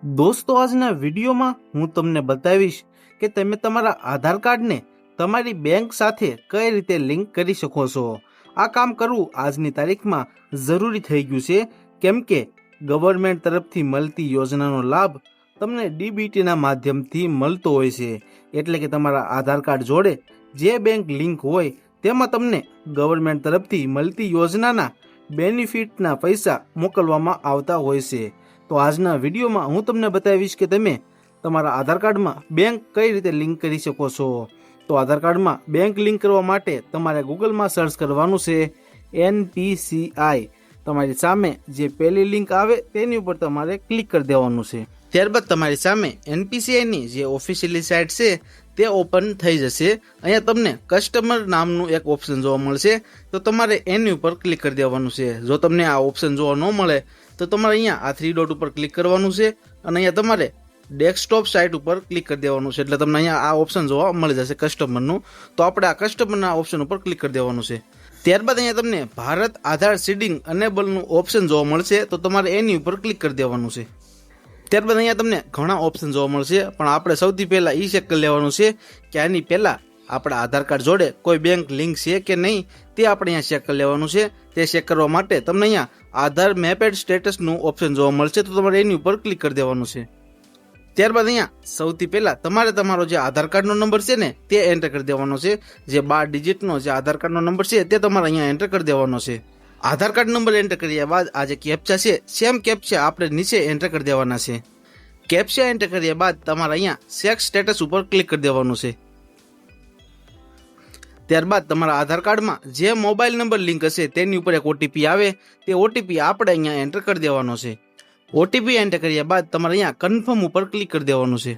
દોસ્તો, આજના વિડીયોમાં હું તમને બતાવીશ કે તમે તમારા આધાર કાર્ડને તમારી બેંક સાથે કઈ રીતે લિંક કરી શકો છો। આ કામ કરવું આજની તારીખમાં જરૂરી થઈ ગયું છે, કેમ કે ગવર્મેન્ટ તરફથી મળતી યોજનાનો લાભ તમને ડીબીટીના માધ્યમથી મળતો હોય છે। એટલે કે તમારા આધાર કાર્ડ જોડે જે બેંક લિંક હોય તેમાં તમને ગવર્મેન્ટ તરફથી મળતી યોજનાના બેનિફિટના પૈસા મોકલવામાં આવતા હોય છે। તો આજના વિડીયોમાં હું તમને બતાવીશ કે તમે તમારા આધાર કાર્ડમાં બેંક કઈ રીતે લિંક કરી શકો છો। તો આધાર કાર્ડમાં બેંક લિંક કરવા માટે તમારે ગૂગલમાં સર્ચ કરવાનું છે NPCI। તમારી સામે જે પહેલી લિંક આવે તેની ઉપર તમારે ક્લિક કરી દેવાનું છે। ત્યારબાદ તમારી સામે NPCIની જે ઓફિશિયલી સાઇટ છે તે ઓપન થઈ જશે। અહીંયા તમને કસ્ટમર નામનું એક ઓપ્શન જોવા મળશે, તો તમારે એની ઉપર ક્લિક કરી દેવાનું છે। જો તમને આ ઓપ્શન જોવા ન મળે તો તમારે અહીંયા આ 3 ડોટ ઉપર ક્લિક કરવાનું છે અને અહીંયા તમારે ડેસ્કટોપ સાઇટ ઉપર ક્લિક કરી દેવાનું છે, એટલે તમને અહીંયા આ ઓપ્શન જોવા મળી જશે કસ્ટમરનું। તો આપણે આ કસ્ટમરના ઓપ્શન ઉપર ક્લિક કરી દેવાનું છે। ત્યારબાદ અહીંયા તમને ભારત આધાર સીડિંગ અનેબલનું ઓપ્શન જોવા મળશે, તો તમારે એની ઉપર ક્લિક કરી દેવાનું છે। ત્યારબાદ અહીંયા તમને ઘણા ઓપ્શન જોવા મળશે, પણ આપણે સૌથી પહેલાં એ ચેક કરી લેવાનું છે કે આની પહેલાં આપણા આધાર કાર્ડ જોડે કોઈ બેંક લિંક છે કે નહીં, તે આપણે અહીંયા ચેક કરી લેવાનું છે। તે ચેક કરવા માટે તમને અહીંયા આધાર મેપેડ સ્ટેટસનું ઓપ્શન જોવા મળશે, તો તમારે એની ઉપર ક્લિક કરી દેવાનું છે। ત્યારબાદ અહીંયા સૌથી પહેલાં તમારે તમારો જે આધાર કાર્ડનો નંબર છે ને તે એન્ટર કરી દેવાનો છે। જે 12 ડિજિટનો જે આધાર કાર્ડનો નંબર છે તે તમારે અહીંયા એન્ટર કરી દેવાનો છે। આધાર કાર્ડ નંબર એન્ટર કર્યા બાદ આ જે કેપ્ચા છે સેમ કેપ્ચા આપણે નીચે એન્ટર કરી દેવાના છે। કેપ્ચા એન્ટર કર્યા બાદ તમારે અહીંયા ચેક સ્ટેટસ ઉપર ક્લિક કરી દેવાનું છે। ત્યારબાદ તમારા આધાર કાર્ડમાં જે મોબાઈલ નંબર લિંક હશે તેની ઉપર એક ઓટીપી આવે, તે ઓટીપી આપણે અહીંયા એન્ટર કરી દેવાનો છે। ઓટીપી એન્ટર કર્યા બાદ તમારે અહીંયા કન્ફર્મ ઉપર ક્લિક કરી દેવાનું છે।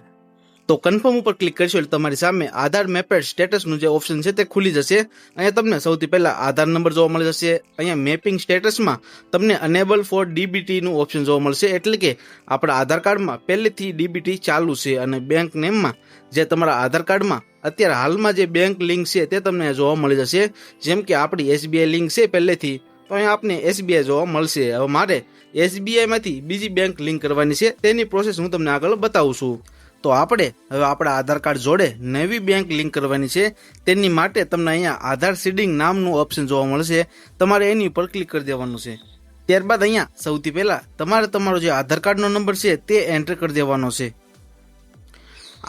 તો કન્ફર્મ ઉપર ક્લિક કરશો એટલે તમારી સામે આધાર મેપેડ સ્ટેટસનું જે ઓપ્શન છે તે ખુલી જશે। અહીંયા તમને સૌથી પહેલા આધાર નંબર જોવા મળી જશે। અહીંયા મેપિંગ સ્ટેટસમાં તમને અનેબલ ફોર ડીબીટીનું ઓપ્શન જોવા મળશે, એટલે કે આપણા આધાર કાર્ડમાં પહેલેથી ડીબીટી ચાલુ છે અને બેંક નેમમાં જે તમારા આધાર કાર્ડમાં અત્યારે હાલમાં જે બેંક લિંક છે તે તમને જોવા મળી જશે। જેમ કે આપણી SBI લિંક છે પહેલેથી, તો અહીંયા આપને SBI જોવા મળશે। હવે મારે SBIમાંથી બીજી બેંક લિંક કરવાની છે, તેની પ્રોસેસ હું તમને આગળ બતાવું છું। તો આપણે હવે આપણા આધાર કાર્ડ જોડે નવી બેંક લિંક કરવાની છે, તેની માટે તમને અહીંયા આધાર સીડિંગ નામનું ઓપ્શન જોવા મળશે, તમારે એની ઉપર ક્લિક કરી દેવાનું છે। ત્યારબાદ અહીંયા સૌથી પહેલાં તમારે તમારો જે આધાર કાર્ડનો નંબર છે તે એન્ટર કરી દેવાનો છે।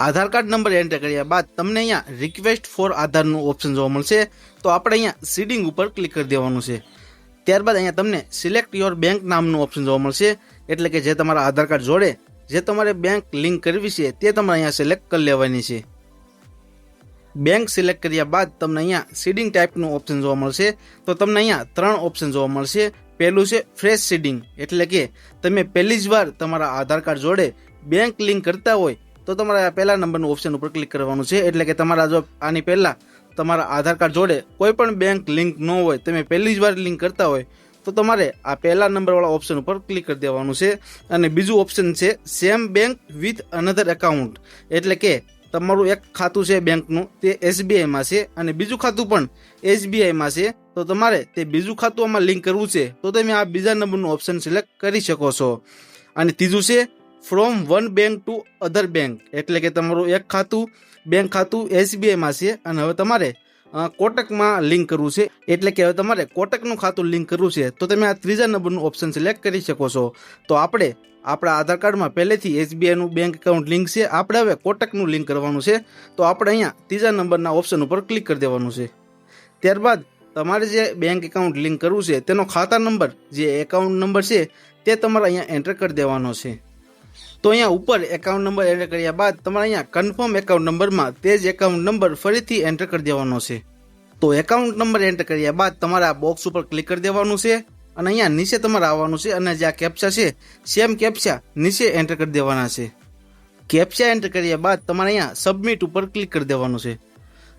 આધાર કાર્ડ નંબર એન્ટર કર્યા બાદ તમને અહીંયા રિક્વેસ્ટ ફોર આધારનું ઓપ્શન જોવા મળશે, તો આપણે અહીંયા સીડિંગ ઉપર ક્લિક કરી દેવાનું છે। ત્યારબાદ અહીંયા તમને સિલેક્ટ યોર બેંક નામનું ઓપ્શન જોવા મળશે, એટલે કે જે તમારા આધાર કાર્ડ જોડે જે તમારે બેંક લિંક કરવી છે તે તમારે અહીંયા સિલેક્ટ કરી લેવાની છે। બેંક સિલેક્ટ કર્યા બાદ તમને અહીંયા સીડિંગ ટાઈપનું ઓપ્શન જોવા મળશે, તો તમને અહીંયા 3 ઓપ્શન જોવા મળશે। પહેલું છે ફ્રેશ સીડિંગ, એટલે કે તમે પહેલી જ વાર તમારા આધાર કાર્ડ જોડે બેંક લિંક કરતા હોય તો તમારે પહેલા નંબરનું ઓપ્શન ઉપર ક્લિક કરવાનું છે। એટલે કે તમારા જો આની પહેલાં તમારા આધાર કાર્ડ જોડે કોઈ પણ બેંક લિંક ન હોય, તમે પહેલી જ વાર લિંક કરતા હોય, તો તમારે આ પહેલા નંબરવાળા ઓપ્શન ઉપર ક્લિક કરી દેવાનું છે। અને બીજું ઓપ્શન છે same bank with another account, એટલે કે તમારું એક ખાતું છે બેંકનું તે SBIમાં છે અને બીજું ખાતું પણ SBIમાં છે, તો તમારે તે બીજું ખાતું આમાં લિંક કરવું છે, તો તમે આ બીજા નંબરનું ઓપ્શન સિલેક્ટ કરી શકો છો। અને ત્રીજું છે from one bank to other bank, એટલે કે તમારું એક ખાતું બેંક ખાતું SBIમાં છે અને હવે તમારે કોટકમાં લિંક કરવું છે, એટલે કે હવે તમારે કોટકનું ખાતું લિંક કરવું છે, તો તમે આ ત્રીજા નંબરનું ઓપ્શન સિલેક્ટ કરી શકો છો। તો આપણે આપણા આધાર કાર્ડમાં પહેલેથી SBIનું બેંક એકાઉન્ટ લિંક છે, આપણે હવે કોટકનું લિંક કરવાનું છે, તો આપણે અહીંયા ત્રીજા નંબરના ઓપ્શન ઉપર ક્લિક કરી દેવાનું છે। ત્યારબાદ તમારે જે બેંક એકાઉન્ટ લિંક કરવું છે તેનો ખાતા નંબર જે એકાઉન્ટ નંબર છે તે તમારે અહીંયા એન્ટર કરી દેવાનો છે। તો અહીંયા ઉપર એકાઉન્ટ નંબર એન્ટર કર્યા બાદ તમારે અહીંયા કન્ફર્મ એકાઉન્ટ નંબરમાં તે જ એકાઉન્ટ નંબર ફરીથી એન્ટર કરી દેવાનો છે। તો એકાઉન્ટ નંબર એન્ટર કર્યા બાદ તમારે આ બોક્સ ઉપર ક્લિક કરી દેવાનું છે અને અહીંયા નીચે તમારે આવવાનું છે અને જે આ કેપ્ચા છે સેમ કેપ્ચા નીચે એન્ટર કરી દેવાના છે। કેપ્ચા એન્ટર કર્યા બાદ તમારે અહીંયા સબમિટ ઉપર ક્લિક કરી દેવાનું છે।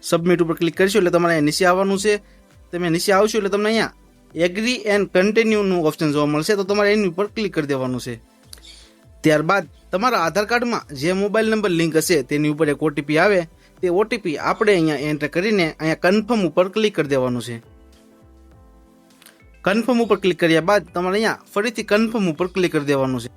સબમિટ ઉપર ક્લિક કરશો એટલે તમારે નીચે આવવાનું છે। તમે નીચે આવશો એટલે તમને અહીંયા એગ્રી એન્ડ કન્ટિન્યુનું ઓપ્શન જોવા મળશે, તો તમારે એની ઉપર ક્લિક કરી દેવાનું છે। ત્યારબાદ તમારા આધાર કાર્ડમાં જે મોબાઈલ નંબર લિંક હશે તેની ઉપર એક ઓટીપી આવે, તે ઓટીપી આપણે અહીંયા એન્ટર કરીને અહીંયા કન્ફર્મ ઉપર ક્લિક કરી દેવાનું છે। કન્ફર્મ ઉપર ક્લિક કર્યા બાદ તમારે અહીંયા ફરીથી કન્ફર્મ ઉપર ક્લિક કરી દેવાનું છે।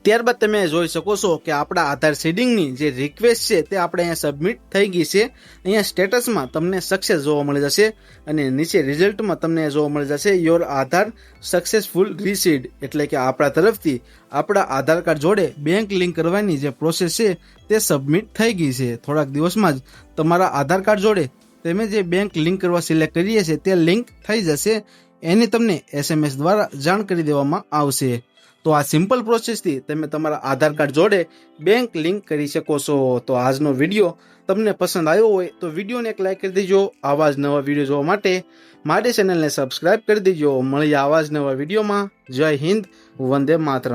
ત્યારબાદ તમે જોઈ શકો છો કે આપણા આધાર સીડિંગની જે રિક્વેસ્ટ છે તે આપણે અહીંયા સબમિટ થઈ ગઈ છે. અહીંયા સ્ટેટસમાં તમને સક્સેસ જોવા મળી જશે અને નીચે રિઝલ્ટમાં તમને જોવા મળી જશે યોર આધાર સક્સેસફુલ રિસીડ, એટલે કે આપણા તરફથી આપણા આધાર કાર્ડ જોડે બેંક લિંક કરવાની જે પ્રોસેસ છે તે સબમિટ થઈ ગઈ છે. થોડાક દિવસમાં જ તમારા આધાર કાર્ડ જોડે તમે જે બેંક લિંક કરવા સિલેક્ટ કરીએ છીએ તે લિંક થઈ જશે. એની તમને SMS દ્વારા જાણ કરી દેવામાં આવશે. તો આ સિમ્પલ પ્રોસેસથી તમે તમારા આધાર કાર્ડ જોડે બેંક લિંક કરી શકો છો. તો આજનો વિડીયો તમને પસંદ આવ્યો હોય તો વિડીયોને એક લાઈક કરી દેજો. આવા જ નવા વિડીયો જોવા માટે મારી ચેનલને સબસ્ક્રાઇબ કરી દેજો. મળીએ આવા જ નવા વિડીયોમાં. જય હિન્દ, વંદે માતરમ.